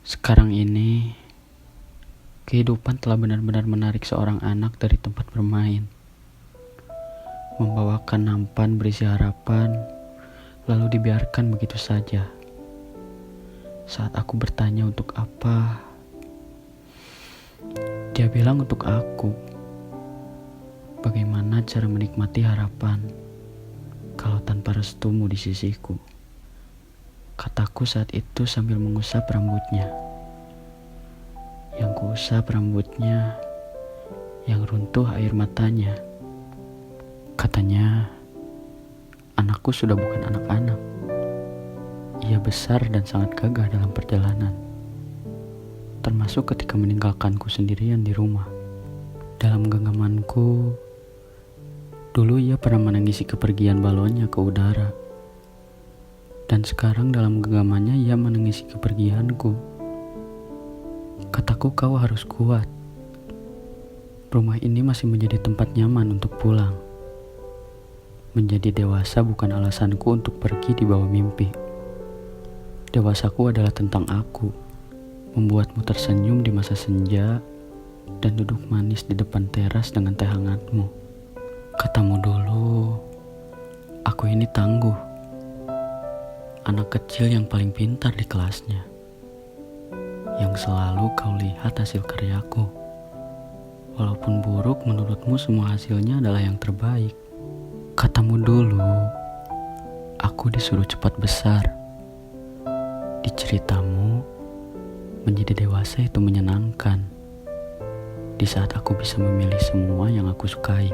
Sekarang ini, kehidupan telah benar-benar menarik seorang anak dari tempat bermain, membawakan nampan berisi harapan, lalu dibiarkan begitu saja. Saat aku bertanya untuk apa, dia bilang untuk aku. Bagaimana cara menikmati harapan kalau tanpa restumu di sisiku? Kataku saat itu sambil mengusap rambutnya. Yang kuusap rambutnya, yang runtuh air matanya. Katanya, anakku sudah bukan anak-anak. Ia besar dan sangat gagah dalam perjalanan. Termasuk ketika meninggalkanku sendirian di rumah. Dalam genggamanku, dulu ia pernah menangisi kepergian balonnya ke udara. Dan sekarang dalam genggamannya ia menangisi kepergianku. Kataku, kau harus kuat. Rumah ini masih menjadi tempat nyaman untuk pulang. Menjadi dewasa bukan alasanku untuk pergi di bawah mimpi. Dewasaku adalah tentang aku, membuatmu tersenyum di masa senja, dan duduk manis di depan teras dengan teh hangatmu. Katamu dulu, aku ini tangguh. Anak kecil yang paling pintar di kelasnya. Yang selalu kau lihat hasil karyaku. Walaupun buruk, menurutmu semua hasilnya adalah yang terbaik. Katamu dulu, aku disuruh cepat besar. Di ceritamu, menjadi dewasa itu menyenangkan. Di saat aku bisa memilih semua yang aku sukai.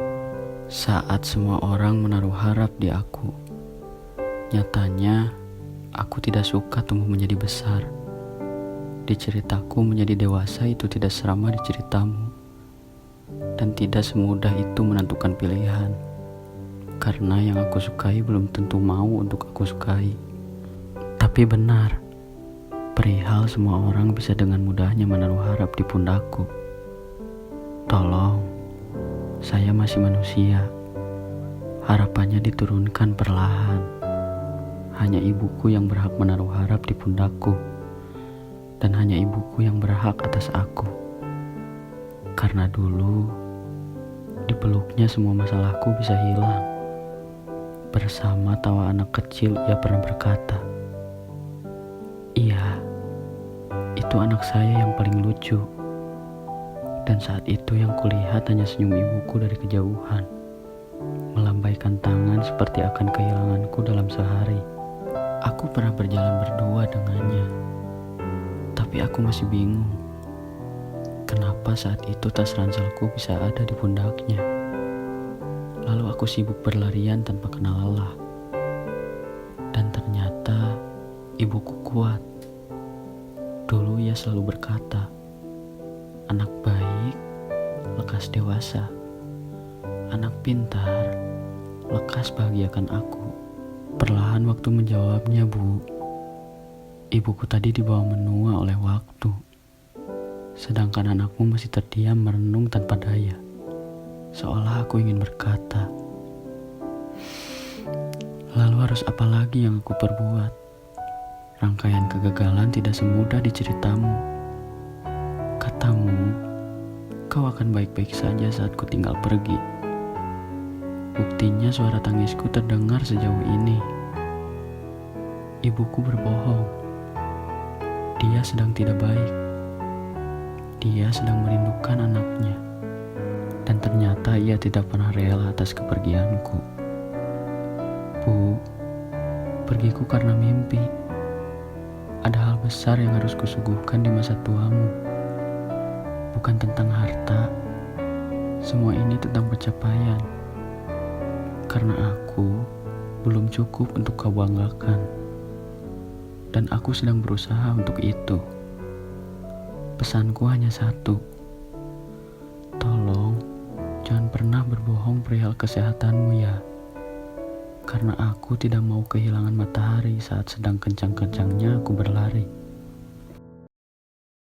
Saat semua orang menaruh harap di aku. Nyatanya, aku tidak suka tumbuh menjadi besar. Di ceritaku menjadi dewasa itu tidak serama di ceritamu. Dan tidak semudah itu menentukan pilihan. Karena yang aku sukai belum tentu mau untuk aku sukai. Tapi benar, perihal semua orang bisa dengan mudahnya menaruh harap di pundakku. Tolong, saya masih manusia. Harapannya diturunkan perlahan. Hanya ibuku yang berhak menaruh harap di pundakku. Dan hanya ibuku yang berhak atas aku. Karena dulu, di peluknya semua masalahku bisa hilang. Bersama tawa anak kecil ia pernah berkata, "Iya, itu anak saya yang paling lucu." Dan saat itu yang kulihat hanya senyum ibuku dari kejauhan, melambaikan tangan seperti akan kehilanganku dalam sehari. Aku pernah berjalan berdua dengannya, tapi aku masih bingung. Kenapa saat itu tas ranselku bisa ada di pundaknya? Lalu aku sibuk berlarian tanpa kenal lelah. Dan ternyata ibuku kuat. Dulu ia selalu berkata, anak baik, lekas dewasa. Anak pintar, lekas bahagiakan aku. Perlahan waktu menjawabnya, Bu. Ibuku tadi dibawa menua oleh waktu. Sedangkan anakmu masih terdiam merenung tanpa daya. Seolah aku ingin berkata, lalu harus apa lagi yang aku perbuat? Rangkaian kegagalan tidak semudah di ceritamu. Katamu, kau akan baik-baik saja saat ku tinggal pergi. Buktinya suara tangisku terdengar sejauh ini. Ibuku berbohong. Dia sedang tidak baik. Dia sedang merindukan anaknya. Dan ternyata ia tidak pernah rela atas kepergianku. Bu, pergiku karena mimpi. Ada hal besar yang harus kusuguhkan di masa tuamu. Bukan tentang harta. Semua ini tentang pencapaian. Karena aku belum cukup untuk kau banggakan. Dan aku sedang berusaha untuk itu. Pesanku hanya satu. Tolong, jangan pernah berbohong perihal kesehatanmu ya. Karena aku tidak mau kehilangan matahari saat sedang kencang-kencangnya aku berlari.